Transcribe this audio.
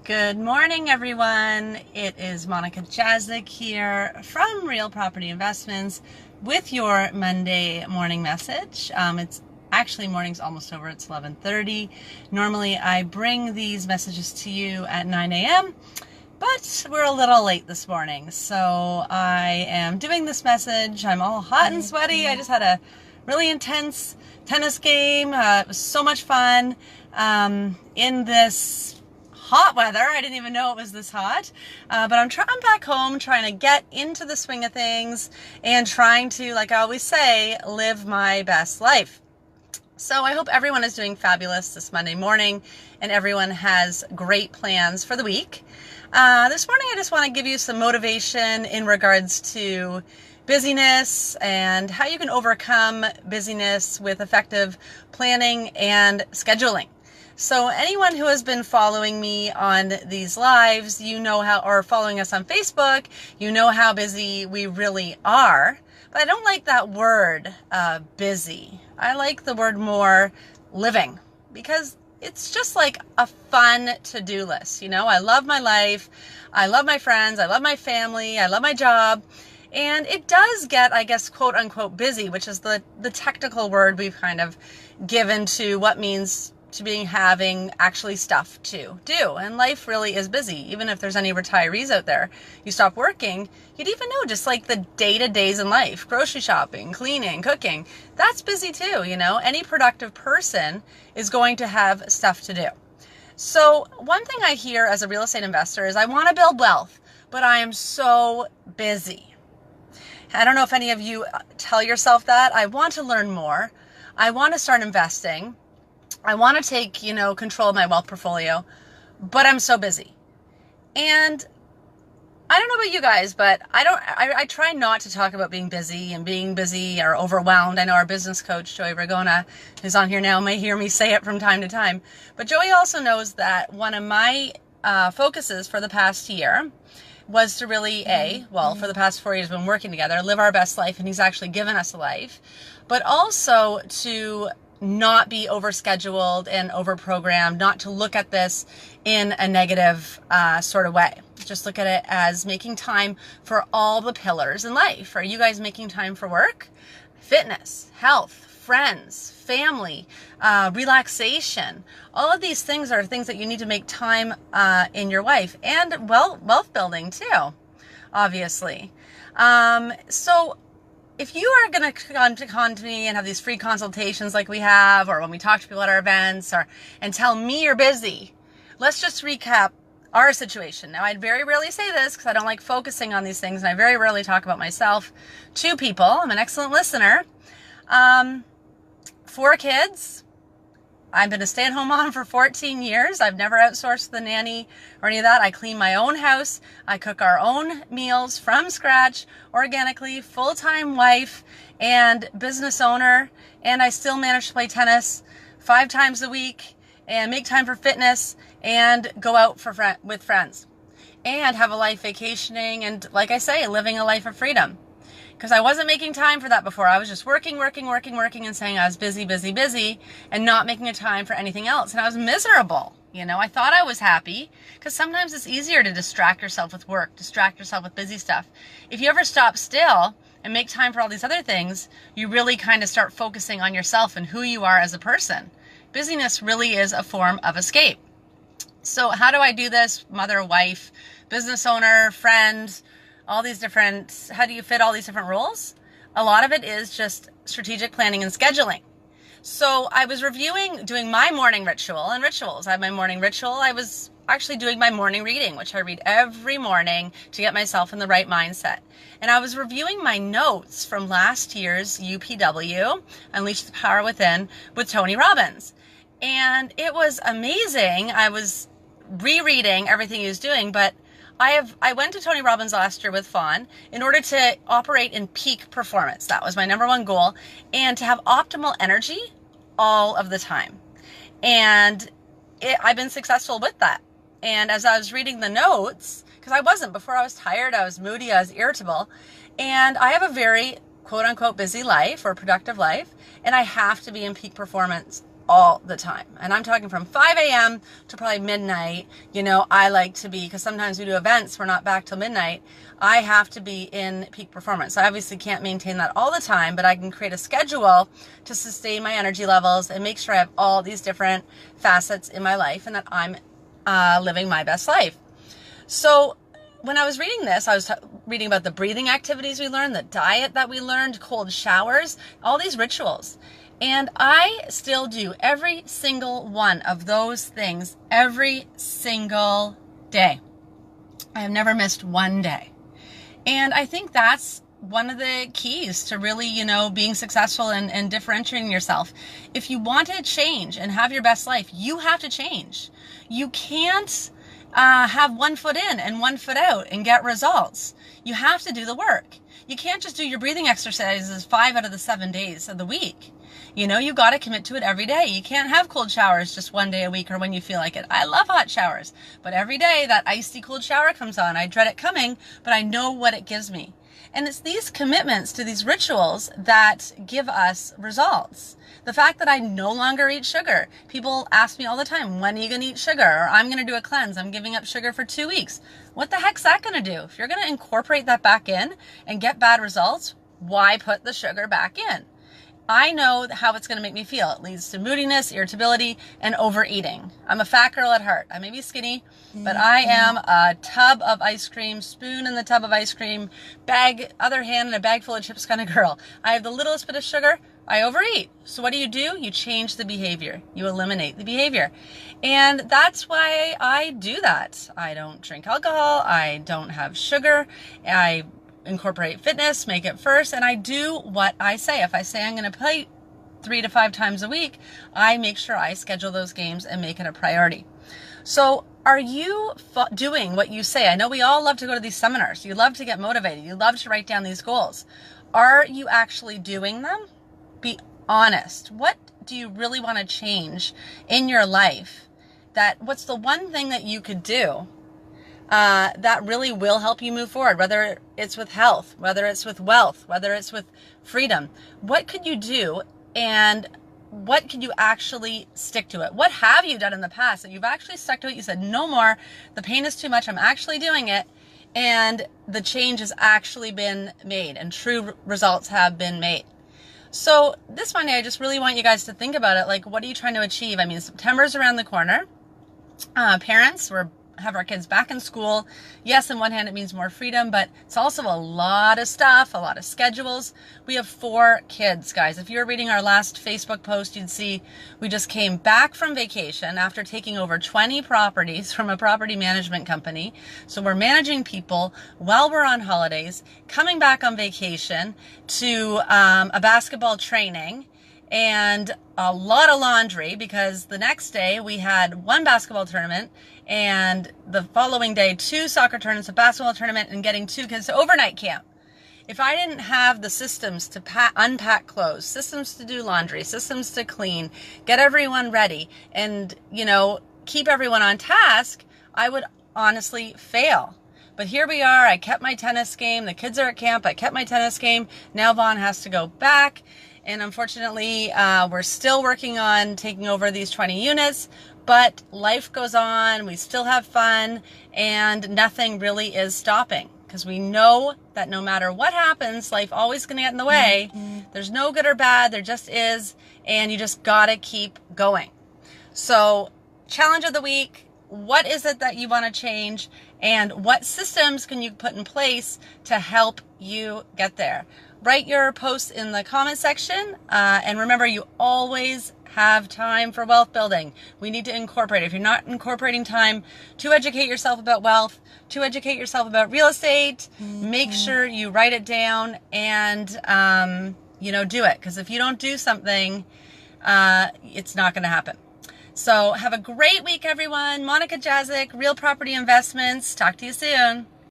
Good morning, everyone. It is Monica Jazdik here from Real Property Investments with your Monday morning message. It's actually morning's almost over. It's 11:30. Normally, I bring these messages to you at 9 a.m., but we're a little late this morning. So I am doing this message. I'm all hot and sweaty. I just had a really intense tennis game. It was so much fun in this hot weather. I didn't even know it was this hot, but I'm back home trying to get into the swing of things and trying to, like I always say, live my best life. So I hope everyone is doing fabulous this Monday morning and everyone has great plans for the week. This morning I just want to give you some motivation in regards to busyness and how you can overcome busyness with effective planning and scheduling. So anyone who has been following me on these lives, you know how, or following us on Facebook, you know how busy we really are. But I don't like that word, busy. I like the word more living, because it's just like a fun to-do list. You know, I love my life. I love my friends. I love my family. I love my job. And it does get, I guess, quote unquote busy, which is the technical word we've kind of given to what means to being having actually stuff to do. And life really is busy. Even if there's any retirees out there, you stop working, you'd even know just like the day-to-days in life, grocery shopping, cleaning, cooking, that's busy too. You know, any productive person is going to have stuff to do. So one thing I hear as a real estate investor is I want to build wealth, but I am so busy. I don't know if any of you tell yourself that. I want to learn more. I want to start investing. I want to take, control of my wealth portfolio, but I'm so busy. And I don't know about you guys, but I try not to talk about being busy and being busy or overwhelmed. I know our business coach, Joey Ragona, who's on here now, may hear me say it from time to time. But Joey also knows that one of my focuses for the past year was to really, for the past 4 years we've been working together, live our best life, and he's actually given us a life, but also to not be overscheduled and overprogrammed, not to look at this in a negative sort of way. Just look at it as making time for all the pillars in life. Are you guys making time for work, fitness, health, friends, family, relaxation? All of these things are things that you need to make time in your life, and wealth building too, obviously. So if you are going to come to me and have these free consultations like we have, or when we talk to people at our events, and tell me you're busy, let's just recap our situation. Now, I very rarely say this because I don't like focusing on these things, and I very rarely talk about myself to people. I'm an excellent listener. 4 kids. I've been a stay-at-home mom for 14 years. I've never outsourced the nanny or any of that. I clean my own house. I cook our own meals from scratch, organically, full-time wife and business owner. And I still manage to play tennis 5 times a week and make time for fitness and go out with friends and have a life vacationing and, like I say, living a life of freedom. Because I wasn't making time for that before. I was just working and saying I was busy and not making a time for anything else. And I was miserable. I thought I was happy because sometimes it's easier to distract yourself with work, distract yourself with busy stuff. If you ever stop still and make time for all these other things, you really kind of start focusing on yourself and who you are as a person. Busyness really is a form of escape. So how do I do this? Mother, wife, business owner, friend, how do you fit all these different roles? A lot of it is just strategic planning and scheduling. So I was doing my morning ritual and rituals. I have my morning ritual. I was actually doing my morning reading, which I read every morning to get myself in the right mindset. And I was reviewing my notes from last year's UPW, Unleash the Power Within, with Tony Robbins. And it was amazing. I was rereading everything he was doing, but I went to Tony Robbins last year with Fawn in order to operate in peak performance. That was my number one goal, and to have optimal energy all of the time. And I've been successful with that. And as I was reading the notes, because I wasn't before, I was tired, I was moody, I was irritable, and I have a very quote unquote busy life or productive life, and I have to be in peak performance all the time. And I'm talking from 5 a.m. to probably midnight. I like to be, because sometimes we do events, we're not back till midnight. I have to be in peak performance. I obviously can't maintain that all the time, but I can create a schedule to sustain my energy levels and make sure I have all these different facets in my life and that I'm living my best life. So when I was reading this, I was reading about the breathing activities we learned, the diet that we learned, cold showers, all these rituals. And I still do every single one of those things every single day. I have never missed one day. And I think that's one of the keys to really, being successful and differentiating yourself. If you want to change and have your best life, you have to change. You can't have 1 foot in and 1 foot out and get results. You have to do the work. You can't just do your breathing exercises 5 out of the 7 days of the week. You got to commit to it every day. You can't have cold showers just 1 day a week or when you feel like it. I love hot showers, but every day that icy cold shower comes on, I dread it coming, but I know what it gives me. And it's these commitments to these rituals that give us results. The fact that I no longer eat sugar. People ask me all the time, when are you going to eat sugar? Or I'm going to do a cleanse. I'm giving up sugar for 2 weeks. What the heck's that going to do? If you're going to incorporate that back in and get bad results, why put the sugar back in? I know how it's going to make me feel. It leads to moodiness, irritability, and overeating. I'm a fat girl at heart. I may be skinny, but I am a tub of ice cream, spoon in the tub of ice cream, other hand in a bag full of chips kind of girl. I have the littlest bit of sugar. I overeat. So what do? You change the behavior. You eliminate the behavior. And that's why I do that. I don't drink alcohol. I don't have sugar. I incorporate fitness, make it first, and I do what I say. If I say I'm going to play 3 to 5 times a week, I make sure I schedule those games and make it a priority. So are you doing what you say? I know we all love to go to these seminars. You love to get motivated. You love to write down these goals. Are you actually doing them? Be honest. What do you really want to change in your life? What's the one thing that you could do that really will help you move forward, whether it's with health, whether it's with wealth, whether it's with freedom? What could you do, and what could you actually stick to it? What have you done in the past that you've actually stuck to it? You said, no more, the pain is too much, I'm actually doing it, and the change has actually been made and true results have been made. So this Monday, I just really want you guys to think about it. Like, what are you trying to achieve? I mean, September's around the corner. Parents, we're have our kids back in school. Yes, on one hand, it means more freedom, but it's also a lot of stuff, a lot of schedules. We have 4 kids, guys. If you were reading our last Facebook post, you'd see we just came back from vacation after taking over 20 properties from a property management company. So we're managing people while we're on holidays, coming back on vacation to a basketball training, and a lot of laundry, because the next day we had 1 basketball tournament, and the following day 2 soccer tournaments, a basketball tournament, and getting 2 kids to overnight camp. If I didn't have the systems to unpack clothes, systems to do laundry, systems to clean, get everyone ready, and, keep everyone on task, I would honestly fail. But here we are. I kept my tennis game. The kids are at camp. I kept my tennis game. Now Vaughn has to go back. And unfortunately, we're still working on taking over these 20 units, but life goes on. We still have fun, and nothing really is stopping, because we know that no matter what happens, life always going to get in the way. There's no good or bad. There just is. And you just got to keep going. So challenge of the week. What is it that you want to change, and what systems can you put in place to help you get there? Write your posts in the comment section, and remember, you always have time for wealth building. We need to incorporate. If you're not incorporating time to educate yourself about wealth, to educate yourself about real estate, make sure you write it down and do it. Because if you don't do something, it's not going to happen. So have a great week, everyone. Monica Jazik, Real Property Investments. Talk to you soon.